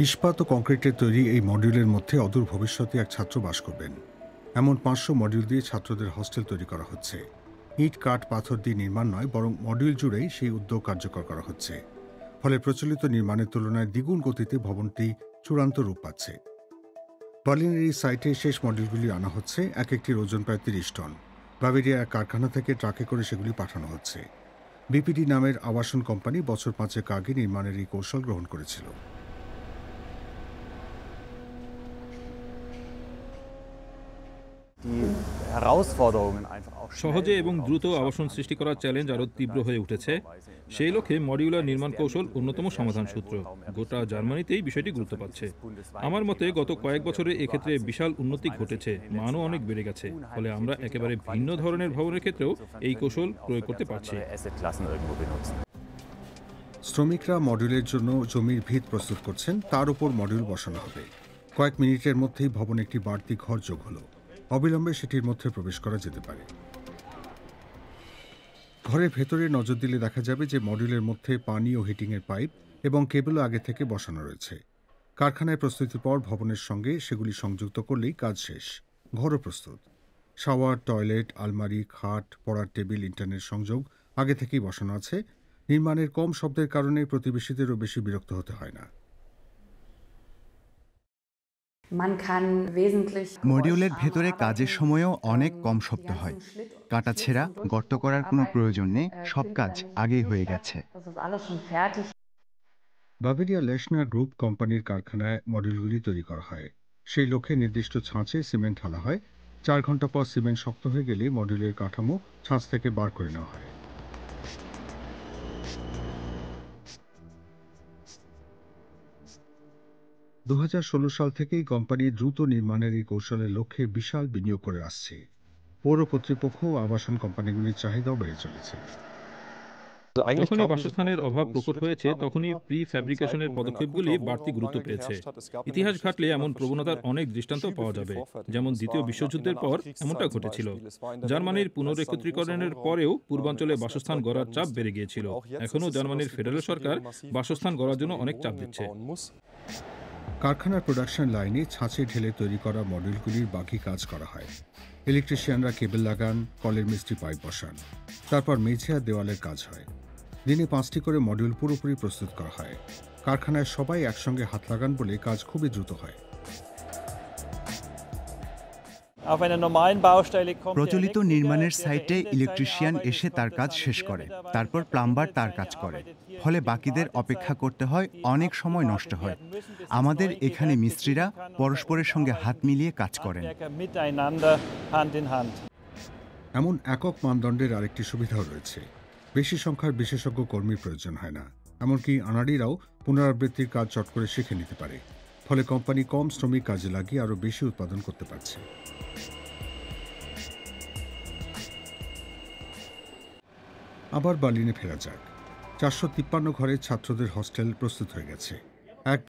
ইস্পাত ও কংক্রিটের তৈরি এই মডিউলের মধ্যে অদূর ভবিষ্যতে এক ছাত্র বাস করবেন। এমন 500 মডিউল দিয়ে ছাত্রদের হস্টেল তৈরি করা হচ্ছে। ইট কাঠ পাথর দিয়ে নির্মাণ নয়, বরং মডিউল জুড়েই সেই উদ্যোগ কার্যকর করা হচ্ছে। ফলে প্রচলিত নির্মাণের তুলনায় দ্বিগুণ গতিতে ভবনটি চূড়ান্ত রূপ পাচ্ছে। বার্লিনের এই সাইটে শেষ মডিউলগুলি আনা হচ্ছে। এক একটির ওজন প্রায় 30 টন। বাভেরিয়া এক কারখানা থেকে ট্রাকে করে সেগুলি পাঠানো হচ্ছে। বিপিডি নামের আবাসন কোম্পানি বছর 5 আগে নির্মাণের এই কৌশল গ্রহণ করেছিল। সহজে এবং দ্রুত আবাসন সৃষ্টি করার চ্যালেঞ্জ আরও তীব্র হয়ে উঠেছে। সেই লক্ষ্যে মডিউলার নির্মাণ কৌশল অন্যতম সমাধান সূত্র। গোটা জার্মানিতেই বিষয়টি গুরুত্ব পাচ্ছে। আমার মতে গত কয়েক বছরে এক্ষেত্রে বিশাল উন্নতি ঘটেছে, মানও অনেক বেড়ে গেছে। ফলে আমরা একেবারে ভিন্ন ধরনের ভবনের ক্ষেত্রেও এই কৌশল প্রয়োগ করতে পারছি। শ্রমিকরা মডিউলের জন্য জমির ভিত প্রস্তুত করছেন, তার উপর মডিউল বসানো হবে। কয়েক মিনিটের মধ্যেই ভবনে একটি বাড়তি ঘর যোগ হলো। অবিলম্বে সেটির মধ্যে প্রবেশ করা যেতে পারে। ঘরের ভেতরে নজর দিলে দেখা যাবে যে মডিউলের মধ্যে পানি ও হিটিংয়ের পাইপ এবং কেবলও আগে থেকে বসানো রয়েছে। কারখানায় প্রস্তুতির পর ভবনের সঙ্গে সেগুলি সংযুক্ত করলেই কাজ শেষ। ঘরও প্রস্তুত। শাওয়ার, টয়লেট, আলমারি, খাট, পড়ার টেবিল, ইন্টারনেট সংযোগ আগে থেকেই বসানো আছে। নির্মাণের কম শব্দের কারণে প্রতিবেশীদেরও বেশি বিরক্ত হতে হয় না। মডিউলের ভেতরে কাজের সময়ও অনেক কম শব্দ হয়। কাটাছেঁড়া, গর্ত করার কোনো প্রয়োজন নেই, সব কাজ আগেই হয়ে গেছে। বাভেরিয়া লেশনার গ্রুপ কোম্পানির কারখানায় মডিউলগুলি তৈরি করা হয়। সেই লক্ষ্যে নির্দিষ্ট ছাঁচে সিমেন্ট ঢালা হয়। 4 ঘন্টা পর সিমেন্ট শক্ত হয়ে গেলে মডিউলের কাঠামো ছাঁচ থেকে বার করে নেওয়া হয়। 2016 সাল থেকেই কোম্পানি দ্রুত নির্মাণের এই কৌশলের লক্ষ্যে বিশাল বিনিয়োগ করে আসছে। পৌর কর্তৃপক্ষ ও আবাসন কোম্পানিগুলির চাহিদাও বেড়ে চলেছে। যখনই বাসস্থানের অভাব প্রকট হয়েছে, তখনই প্রি ফ্যাব্রিকেশনের পদক্ষেপগুলি বাড়তি গুরুত্ব পেয়েছে। ইতিহাস ঘাটলে এমন প্রবণতার অনেক দৃষ্টান্ত পাওয়া যাবে। যেমন দ্বিতীয় বিশ্বযুদ্ধের পর এমনটা ঘটেছিল। জার্মানির পুনরেকত্রীকরণের পরেও পূর্বাঞ্চলে বাসস্থান গড়ার চাপ বেড়ে গিয়েছিল। এখনও জার্মানির ফেডারেল সরকার বাসস্থান গড়ার জন্য অনেক চাপ দিচ্ছে। কারখানার প্রোডাকশন লাইনে ছাঁচে ঢেলে তৈরি করা মডিউলগুলির বাকি কাজ করা হয়। ইলেকট্রিশিয়ানরা কেবল লাগান, কলের মিস্ত্রি পাইপ বসান। তারপর মেঝে আর দেওয়ালের কাজ হয়। দিনে 5টি করে মডিউল পুরোপুরি প্রস্তুত করা হয়। কারখানায় সবাই একসঙ্গে হাত লাগান বলে কাজ খুবই দ্রুত হয়। প্রচলিত নির্মাণের সাইটে ইলেকট্রিশিয়ান এসে তার কাজ শেষ করে, তারপর প্লাম্বার তার কাজ করে। ফলে বাকিদের অপেক্ষা করতে হয়, অনেক সময় নষ্ট হয়। আমাদের এখানে মিস্ত্রিরা পরস্পরের সঙ্গে হাত মিলিয়ে কাজ করেন। এমন একক মানদণ্ডের আরেকটি সুবিধাও রয়েছে। বেশি সংখ্যার বিশেষজ্ঞ কর্মীর প্রয়োজন হয় না। এমনকি আনাড়িরাও পুনরাবৃত্তির কাজ চট করে শিখে নিতে পারে। ফলে কোম্পানি কম শ্রমিক কাজে লাগিয়ে আরও বেশি উৎপাদন করতে পারছে। আবার বার্লিনে ফেরা যাক। 453 ঘরের ছাত্রদের হস্টেল প্রস্তুত হয়ে গেছে।